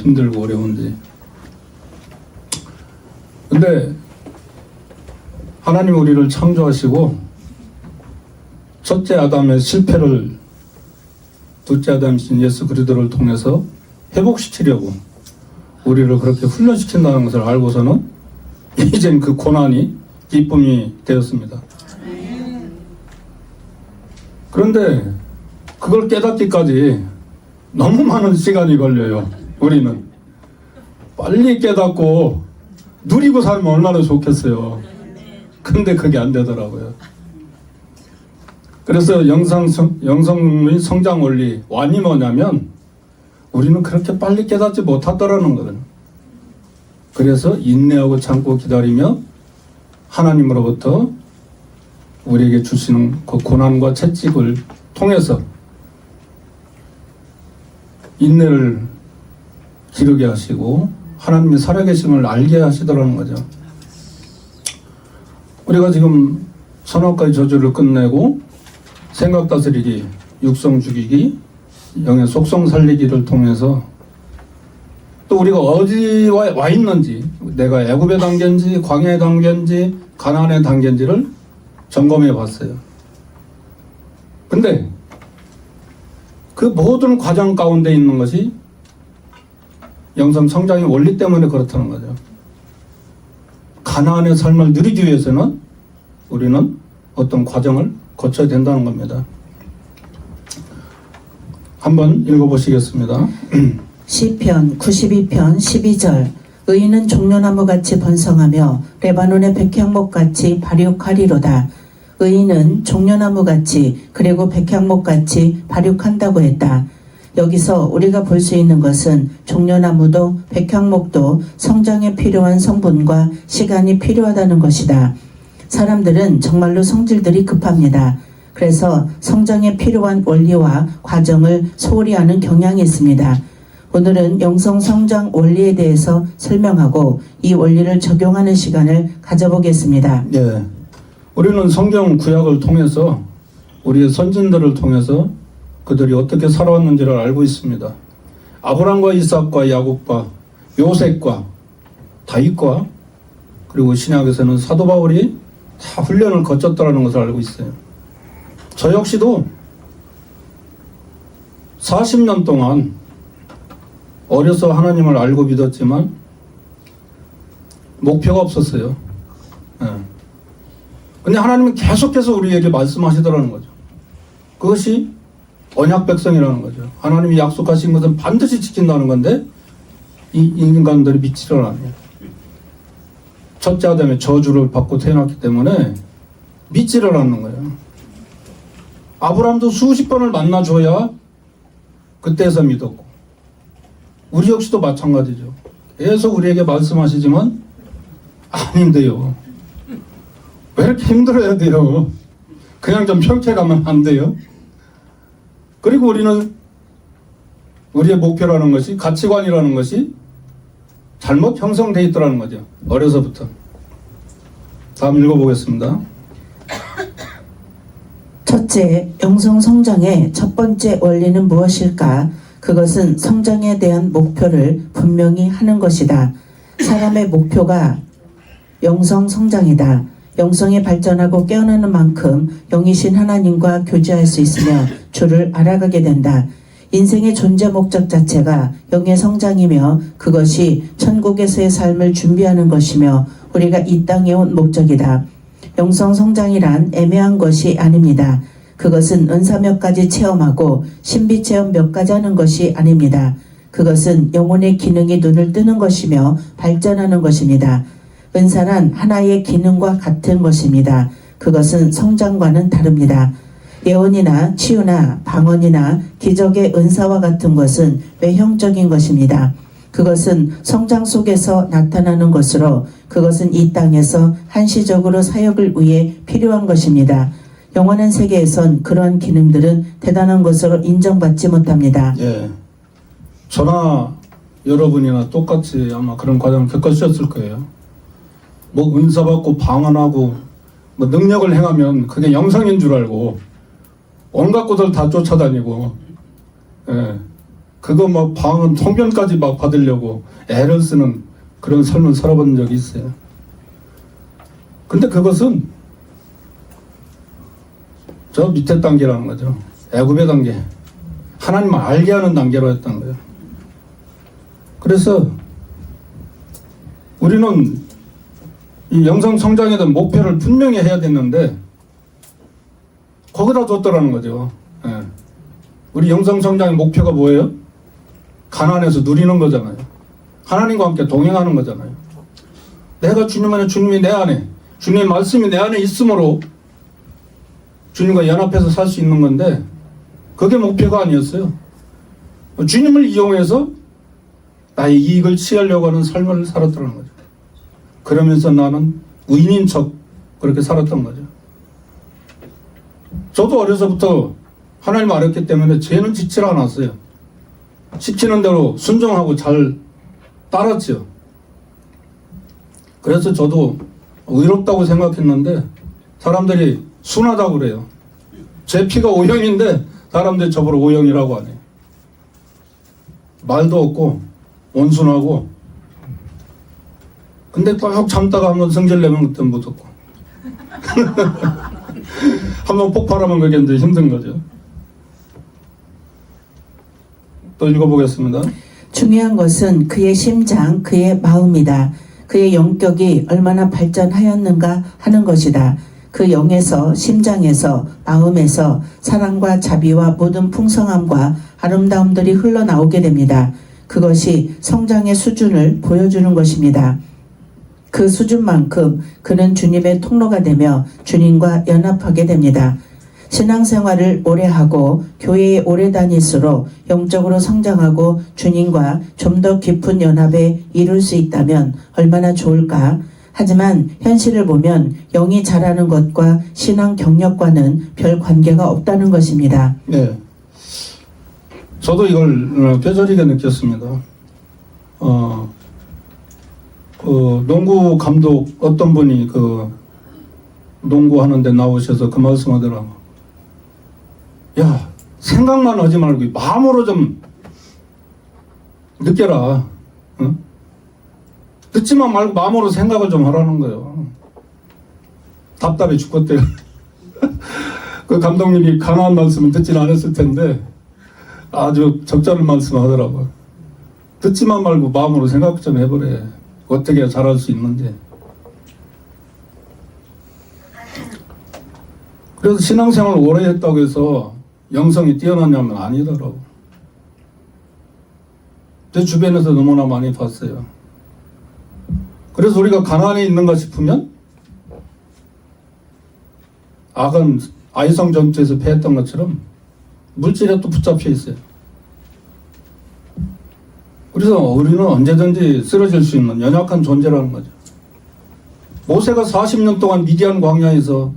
힘들고 어려운지. 근데 하나님 우리를 창조하시고 첫째 아담의 실패를 둘째 아담이신 예수 그리스도를 통해서 회복시키려고 우리를 그렇게 훈련시킨다는 것을 알고서는 이젠 그 고난이 기쁨이 되었습니다. 그런데 그걸 깨닫기까지 너무 많은 시간이 걸려요. 우리는 빨리 깨닫고 누리고 살면 얼마나 좋겠어요. 근데 그게 안 되더라고요. 그래서 영성의 성장 원리 완이 뭐냐면 우리는 그렇게 빨리 깨닫지 못하더라는 거거든요. 그래서 인내하고 참고 기다리며 하나님으로부터 우리에게 주시는 그 고난과 채찍을 통해서 인내를 기르게 하시고 하나님이 살아계심을 알게 하시더라는 거죠. 우리가 지금 선악과의 저주를 끝내고 생각 다스리기, 육성 죽이기, 영의 속성 살리기를 통해서 또 우리가 어디 와 있는지, 내가 애굽의 단계인지 광야의 단계인지 가나안의 단계인지를 점검해 봤어요. 근데 그 모든 과정 가운데 있는 것이 영성 성장의 원리 때문에 그렇다는 거죠. 가나안의 삶을 누리기 위해서는 우리는 어떤 과정을 거쳐야 된다는 겁니다. 한번 읽어보시겠습니다. 시편 92편 12절 의인은 종려나무같이 번성하며 레바논의 백향목같이 발육하리로다. 의인은 종려나무같이 그리고 백향목같이 발육한다고 했다. 여기서 우리가 볼 수 있는 것은 종려나무도 백향목도 성장에 필요한 성분과 시간이 필요하다는 것이다. 사람들은 정말로 성질들이 급합니다. 그래서 성장에 필요한 원리와 과정을 소홀히 하는 경향이 있습니다. 오늘은 영성 성장 원리에 대해서 설명하고 이 원리를 적용하는 시간을 가져보겠습니다. 네, 우리는 성경 구약을 통해서 우리의 선진들을 통해서 그들이 어떻게 살아왔는지를 알고 있습니다. 아브람과 이삭과 야곱과 요셉과 다윗과 그리고 신약에서는 사도 바울이 다 훈련을 거쳤다는 것을 알고 있어요. 저 역시도 40년 동안 어려서 하나님을 알고 믿었지만 목표가 없었어요. 근데 하나님은 계속해서 우리에게 말씀하시더라는 거죠. 그것이 언약 백성이라는 거죠. 하나님이 약속하신 것은 반드시 지킨다는 건데 이 인간들이 믿지를 않아요. 첫째 아담의 저주를 받고 태어났기 때문에 믿지를 않는 거예요. 아브라함도 수십 번을 만나줘야 그때서 믿었고 우리 역시도 마찬가지죠. 계속 우리에게 말씀하시지만 아닌데요. 왜 이렇게 힘들어야 돼요? 그냥 좀 평택 가면 안 돼요? 그리고 우리는 우리의 목표라는 것이, 가치관이라는 것이 잘못 형성되어 있더라는 거죠. 어려서부터. 다음 읽어보겠습니다. 첫째, 영성 성장의 첫 번째 원리는 무엇일까? 그것은 성장에 대한 목표를 분명히 하는 것이다. 사람의 목표가 영성 성장이다. 영성이 발전하고 깨어나는 만큼 영이신 하나님과 교제할 수 있으며 주를 알아가게 된다. 인생의 존재 목적 자체가 영의 성장이며 그것이 천국에서의 삶을 준비하는 것이며 우리가 이 땅에 온 목적이다. 영성 성장이란 애매한 것이 아닙니다. 그것은 은사 몇 가지 체험하고 신비 체험 몇 가지 하는 것이 아닙니다. 그것은 영혼의 기능이 눈을 뜨는 것이며 발전하는 것입니다. 은사란 하나의 기능과 같은 것입니다. 그것은 성장과는 다릅니다. 예언이나 치유나 방언이나 기적의 은사와 같은 것은 외형적인 것입니다. 그것은 성장 속에서 나타나는 것으로 그것은 이 땅에서 한시적으로 사역을 위해 필요한 것입니다. 영원한 세계에선 그러한 기능들은 대단한 것으로 인정받지 못합니다. 예, 저나 여러분이나 똑같이 아마 그런 과정을 겪으셨을 거예요. 뭐 은사 받고 방언하고 뭐 능력을 행하면 그게 영성인 줄 알고 온갖 곳을 다 쫓아다니고, 예, 그거 막 방언 통변까지 막 받으려고 애를 쓰는 그런 삶을 살아본 적이 있어요. 근데 그것은 저 밑에 단계라는 거죠. 애굽의 단계. 하나님을 알게 하는 단계로 했던 거예요. 그래서 우리는 이 영성 성장에 대한 목표를 분명히 해야 됐는데 거기다 뒀더라는 거죠. 예. 우리 영성 성장의 목표가 뭐예요? 가난해서 누리는 거잖아요. 하나님과 함께 동행하는 거잖아요. 내가 주님 안에, 주님이 내 안에, 주님의 말씀이 내 안에 있으므로 주님과 연합해서 살 수 있는 건데 그게 목표가 아니었어요. 주님을 이용해서 나의 이익을 취하려고 하는 삶을 살았다는 거죠. 그러면서 나는 의인인 척 그렇게 살았던 거죠. 저도 어려서부터 하나님 알았기 때문에 죄는 짓질 않았어요. 시키는 대로 순종하고 잘 따랐죠. 그래서 저도 의롭다고 생각했는데 사람들이 순하다고 그래요. 제 피가 O형인데 사람들이 저보고 O형이라고 하네요. 말도 없고 온순하고, 근데 꼭 참다가 한번 성질 내면 그때 무섭고 한번 폭발하면 그게 이제 힘든 거죠. 또 읽어보겠습니다. 중요한 것은 그의 심장, 그의 마음이다. 그의 영격이 얼마나 발전하였는가 하는 것이다. 그 영에서, 심장에서, 마음에서 사랑과 자비와 모든 풍성함과 아름다움들이 흘러나오게 됩니다. 그것이 성장의 수준을 보여주는 것입니다. 그 수준만큼 그는 주님의 통로가 되며 주님과 연합하게 됩니다. 신앙생활을 오래 하고 교회에 오래 다닐수록 영적으로 성장하고 주님과 좀 더 깊은 연합에 이룰 수 있다면 얼마나 좋을까? 하지만 현실을 보면 영이 자라는 것과 신앙 경력과는 별 관계가 없다는 것입니다. 네, 저도 이걸 뼈저리게 느꼈습니다. 농구 감독 어떤 분이 농구 하는데 나오셔서 그 말씀하더라고. 야, 생각만 하지 말고 마음으로 좀 느껴라. 응? 듣지만 말고 마음으로 생각을 좀 하라는 거예요. 답답해 죽겠대요. 그 감독님이 강한 말씀을 듣지는 않았을 텐데 아주 적절한 말씀하더라고요. 듣지만 말고 마음으로 생각 좀 해보래. 어떻게 해야 잘할 수 있는지. 그래서 신앙생활을 오래 했다고 해서 영성이 뛰어났냐면 아니더라고. 제 주변에서 너무나 많이 봤어요. 그래서 우리가 가난에 있는가 싶으면 악은 아이성 전투에서 패했던 것처럼 물질에 또 붙잡혀 있어요. 그래서 우리는 언제든지 쓰러질 수 있는 연약한 존재라는 거죠. 모세가 40년 동안 미디안 광야에서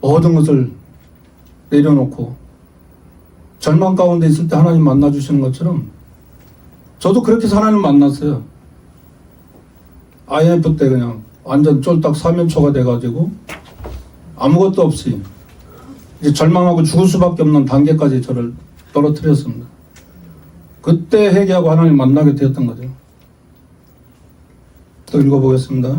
모든 것을 내려놓고 절망 가운데 있을 때 하나님 만나주시는 것처럼 저도 그렇게 해서 하나님 만났어요. IMF 때 그냥 완전 쫄딱 사면초가 돼가지고 아무것도 없이 이제 절망하고 죽을 수밖에 없는 단계까지 저를 떨어뜨렸습니다. 그때 회개하고 하나님 만나게 되었던 거죠. 또 읽어보겠습니다.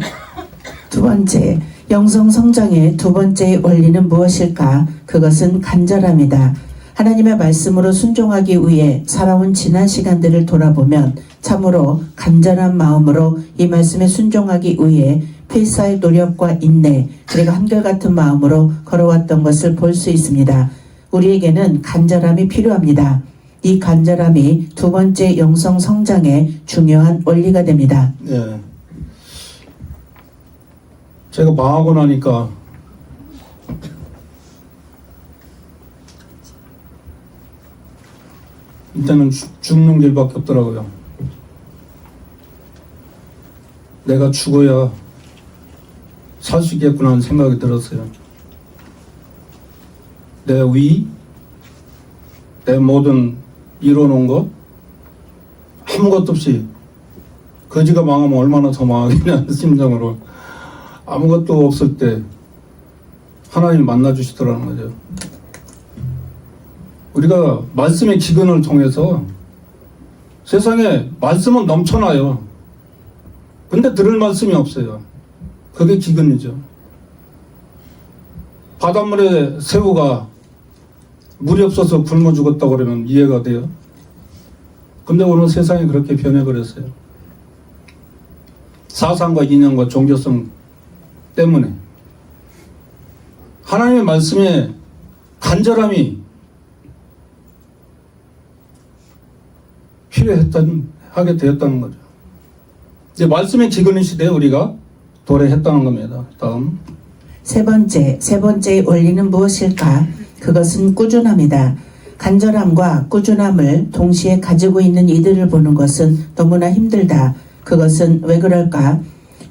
두 번째, 영성 성장의 두 번째 원리는 무엇일까? 그것은 간절함이다. 하나님의 말씀으로 순종하기 위해 살아온 지난 시간들을 돌아보면 참으로 간절한 마음으로 이 말씀에 순종하기 위해 필사의 노력과 인내 그리고 한결같은 마음으로 걸어왔던 것을 볼 수 있습니다. 우리에게는 간절함이 필요합니다. 이 간절함이 두 번째 영성 성장의 중요한 원리가 됩니다. 네. 제가 망하고 나니까 이때는 죽는 길밖에 없더라고요. 내가 죽어야 살 수 있겠구나 하는 생각이 들었어요. 내 위, 내 모든 이뤄놓은 것 아무것도 없이 거지가 망하면 얼마나 더 망하겠냐는 심정으로 아무것도 없을 때 하나님 만나주시더라는 거죠. 우리가 말씀의 기근을 통해서 세상에 말씀은 넘쳐나요. 근데 들을 말씀이 없어요. 그게 기근이죠. 바닷물에 새우가 물이 없어서 굶어 죽었다고 그러면 이해가 돼요. 근데 오늘 세상이 그렇게 변해버렸어요. 사상과 이념과 종교성 때문에 하나님의 말씀에 간절함이 하게 되었다는 거죠. 이제 말씀의 기근의 시대에 우리가 도래했다는 겁니다. 다음. 세 번째의 원리는 무엇일까? 그것은 꾸준함이다. 간절함과 꾸준함을 동시에 가지고 있는 이들을 보는 것은 너무나 힘들다. 그것은 왜 그럴까?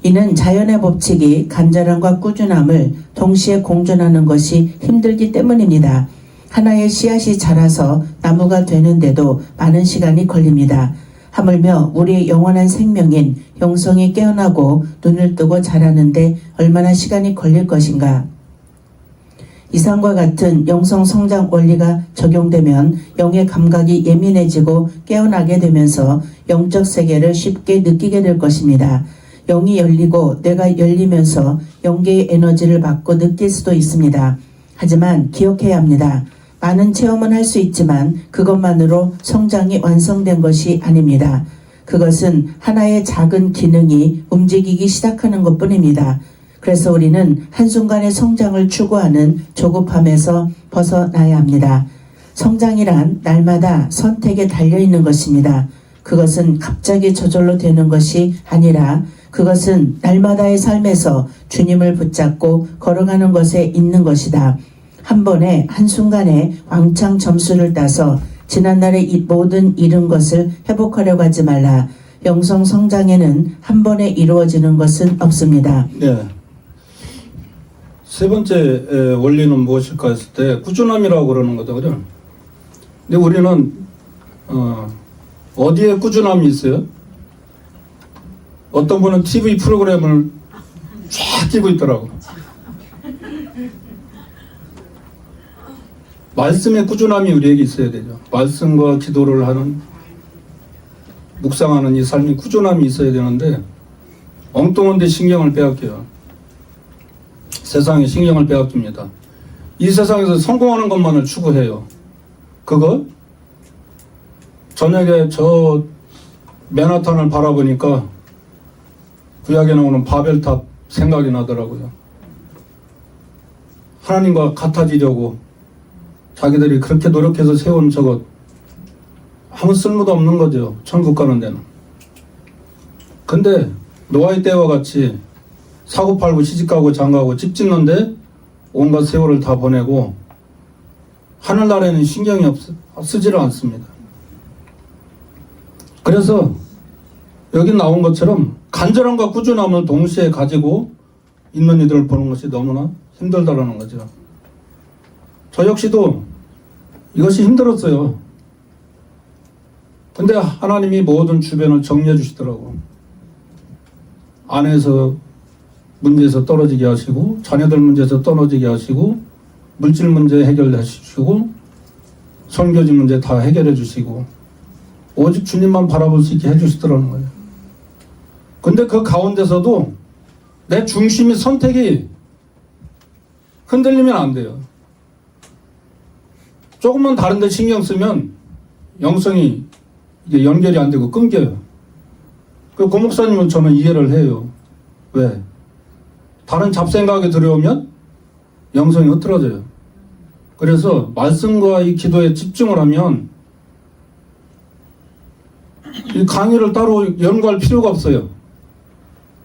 이는 자연의 법칙이 간절함과 꾸준함을 동시에 공존하는 것이 힘들기 때문입니다. 하나의 씨앗이 자라서 나무가 되는데도 많은 시간이 걸립니다. 하물며 우리의 영원한 생명인 영성이 깨어나고 눈을 뜨고 자라는데 얼마나 시간이 걸릴 것인가? 이상과 같은 영성 성장 원리가 적용되면 영의 감각이 예민해지고 깨어나게 되면서 영적 세계를 쉽게 느끼게 될 것입니다. 영이 열리고 뇌가 열리면서 영계의 에너지를 받고 느낄 수도 있습니다. 하지만 기억해야 합니다. 많은 체험은 할 수 있지만 그것만으로 성장이 완성된 것이 아닙니다. 그것은 하나의 작은 기능이 움직이기 시작하는 것뿐입니다. 그래서 우리는 한순간의 성장을 추구하는 조급함에서 벗어나야 합니다. 성장이란 날마다 선택에 달려있는 것입니다. 그것은 갑자기 저절로 되는 것이 아니라 그것은 날마다의 삶에서 주님을 붙잡고 걸어가는 것에 있는 것이다. 한 번에 한순간에 왕창 점수를 따서 지난날의 이 모든 잃은 것을 회복하려고 하지 말라. 영성 성장에는 한 번에 이루어지는 것은 없습니다. 네. 세 번째 원리는 무엇일까 했을 때 꾸준함이라고 그러는 거거든요. 근데 우리는 어디에 꾸준함이 있어요? 어떤 분은 TV 프로그램을 쫙 끼고 있더라고. 말씀의 꾸준함이 우리에게 있어야 되죠. 말씀과 기도를 하는, 묵상하는 이 삶이 꾸준함이 있어야 되는데 엉뚱한 데 신경을 빼앗겨요. 세상에 신경을 빼앗깁니다. 이 세상에서 성공하는 것만을 추구해요. 그거 저녁에 저 맨하탄을 바라보니까 구약에 나오는 바벨탑 생각이 나더라고요. 하나님과 같아지려고 자기들이 그렇게 노력해서 세운 저것 아무 쓸모도 없는 거죠. 천국 가는 데는. 근데 노아의 때와 같이 사고팔고 시집가고 장가고 집 짓는데 온갖 세월을 다 보내고 하늘나라에는 신경이 쓰지를 않습니다. 그래서 여기 나온 것처럼 간절함과 꾸준함을 동시에 가지고 있는 이들을 보는 것이 너무나 힘들다라는 거죠. 저 역시도 이것이 힘들었어요. 근데 하나님이 모든 주변을 정리해 주시더라고. 아내에서 문제에서 떨어지게 하시고, 자녀들 문제에서 떨어지게 하시고, 물질 문제 해결해 주시고, 선교지 문제 다 해결해 주시고, 오직 주님만 바라볼 수 있게 해 주시더라는 거예요. 근데 그 가운데서도 내 중심이 선택이 흔들리면 안 돼요. 조금만 다른 데 신경 쓰면 영성이 이게 연결이 안 되고 끊겨요. 그 목사님은 저는 이해를 해요. 왜? 다른 잡생각이 들어오면 영성이 흐트러져요. 그래서 말씀과 이 기도에 집중을 하면 이 강의를 따로 연구할 필요가 없어요.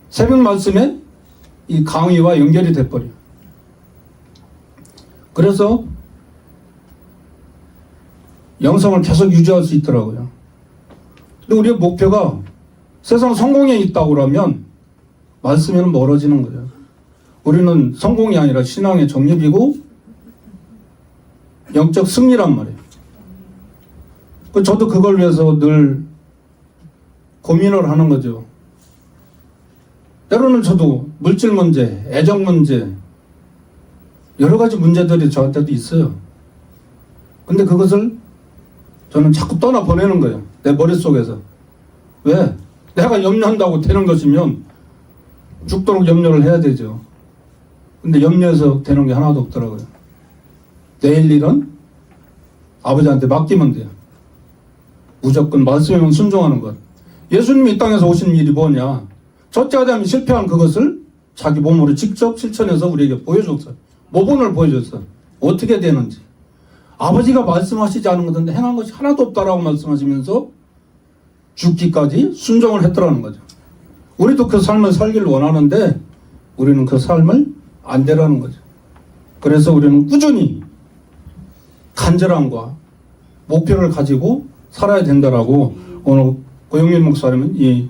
새벽 말씀에 이 강의와 연결이 돼버려요. 그래서 영성을 계속 유지할 수 있더라고요. 근데 우리의 목표가 세상 성공에 있다고 그러면 말씀에는 멀어지는 거예요. 우리는 성공이 아니라 신앙의 정립이고 영적 승리란 말이에요. 저도 그걸 위해서 늘 고민을 하는 거죠. 때로는 저도 물질 문제, 애정 문제, 여러 가지 문제들이 저한테도 있어요. 근데 그것을 저는 자꾸 떠나보내는 거예요. 내 머릿속에서. 왜? 내가 염려한다고 되는 것이면 죽도록 염려를 해야 되죠. 근데 염려해서 되는 게 하나도 없더라고요. 내일 일은 아버지한테 맡기면 돼요. 무조건 말씀에만 순종하는 것. 예수님이 이 땅에서 오신 일이 뭐냐? 첫째 아담이 실패한 그것을 자기 몸으로 직접 실천해서 우리에게 보여줬어요. 모본을 보여줬어요. 어떻게 되는지. 아버지가 말씀하시지 않은 것은 행한 것이 하나도 없다라고 말씀하시면서 죽기까지 순종을 했더라는 거죠. 우리도 그 삶을 살기를 원하는데 우리는 그 삶을 안 되라는 거죠. 그래서 우리는 꾸준히 간절함과 목표를 가지고 살아야 된다라고 오늘 고영민 목사님은 이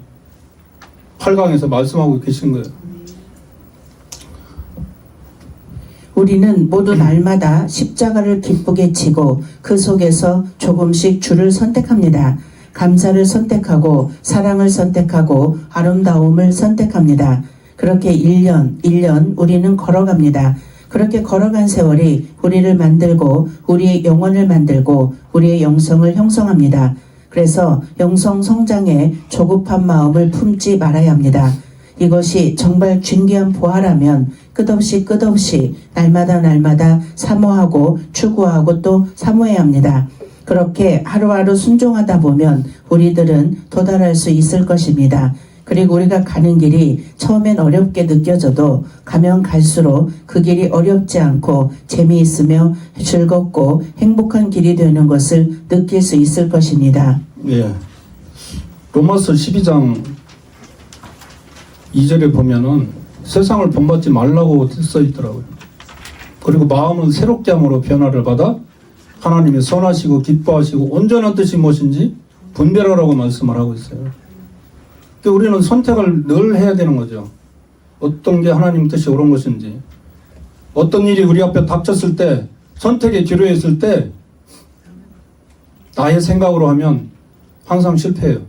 8강에서 말씀하고 계신 거예요. 우리는 모두 날마다 십자가를 기쁘게 지고 그 속에서 조금씩 주를 선택합니다. 감사를 선택하고 사랑을 선택하고 아름다움을 선택합니다. 그렇게 1년 우리는 걸어갑니다. 그렇게 걸어간 세월이 우리를 만들고 우리의 영혼을 만들고 우리의 영성을 형성합니다. 그래서 영성 성장에 조급한 마음을 품지 말아야 합니다. 이것이 정말 존귀한 보화라면 끝없이 날마다 사모하고 추구하고 또 사모해야 합니다. 그렇게 하루하루 순종하다 보면 우리들은 도달할 수 있을 것입니다. 그리고 우리가 가는 길이 처음엔 어렵게 느껴져도 가면 갈수록 그 길이 어렵지 않고 재미있으며 즐겁고 행복한 길이 되는 것을 느낄 수 있을 것입니다. 예. 로마서 12장 2절에 보면은 세상을 본받지 말라고 써 있더라고요. 그리고 마음은 새롭게 함으로 변화를 받아 하나님이 선하시고 기뻐하시고 온전한 뜻이 무엇인지 분별하라고 말씀을 하고 있어요. 그러니까 우리는 선택을 늘 해야 되는 거죠. 어떤 게 하나님 뜻이 옳은 것인지. 어떤 일이 우리 앞에 닥쳤을 때 선택에 기로했을 때 나의 생각으로 하면 항상 실패해요.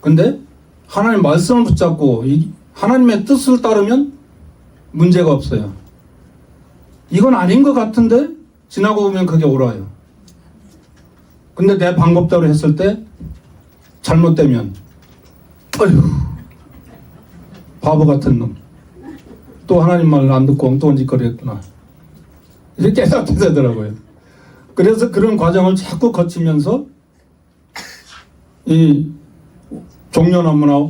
근데 하나님 말씀을 붙잡고 하나님의 뜻을 따르면 문제가 없어요. 이건 아닌 것 같은데 지나고 보면 그게 옳아요. 근데 내 방법대로 했을 때 잘못되면 어휴 바보 같은 놈. 또 하나님 말을 안 듣고 엉뚱한 짓거리 했구나. 이렇게 깨닫게 되더라고요. 그래서 그런 과정을 자꾸 거치면서 이 종려나무나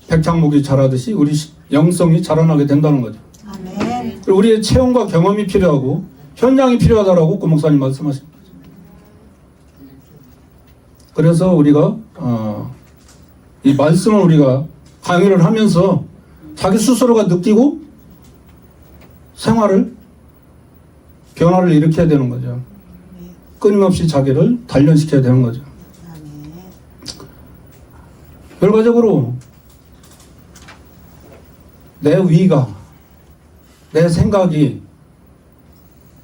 백향목이 자라듯이 우리 영성이 자라나게 된다는 거죠. 아멘. 우리의 체험과 경험이 필요하고 현장이 필요하다라고 고 목사님 말씀하신 거죠. 그래서 우리가 이 말씀을 우리가 강의를 하면서 자기 스스로가 느끼고 생활을 변화를 일으켜야 되는 거죠. 끊임없이 자기를 단련시켜야 되는 거죠. 결과적으로 내 위가, 내 생각이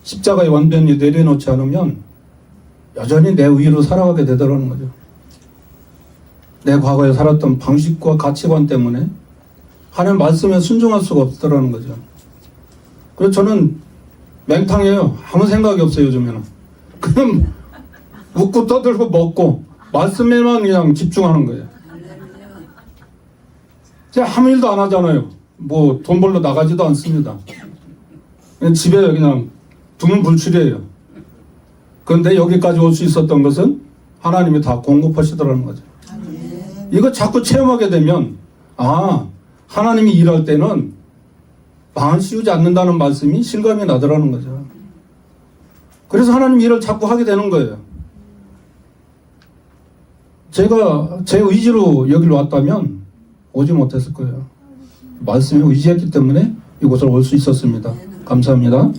십자가에 완전히 내려놓지 않으면 여전히 내 위로 살아가게 되더라는 거죠. 내 과거에 살았던 방식과 가치관 때문에 하나님 말씀에 순종할 수가 없더라는 거죠. 그래서 저는 맹탕해요. 아무 생각이 없어요, 요즘에는. 그냥 웃고 떠들고 먹고 말씀에만 그냥 집중하는 거예요. 제가 아무 일도 안 하잖아요. 뭐 돈 벌러 나가지도 않습니다. 그냥 집에 그냥 두문불출이에요. 그런데 여기까지 올 수 있었던 것은 하나님이 다 공급하시더라는 거죠. 이거 자꾸 체험하게 되면 하나님이 일할 때는 망을 씌우지 않는다는 말씀이 실감이 나더라는 거죠. 그래서 하나님 일을 자꾸 하게 되는 거예요. 제가 제 의지로 여기로 왔다면 오지 못했을 거예요. 말씀에 의지했기 때문에 이곳을 올 수 있었습니다. 감사합니다.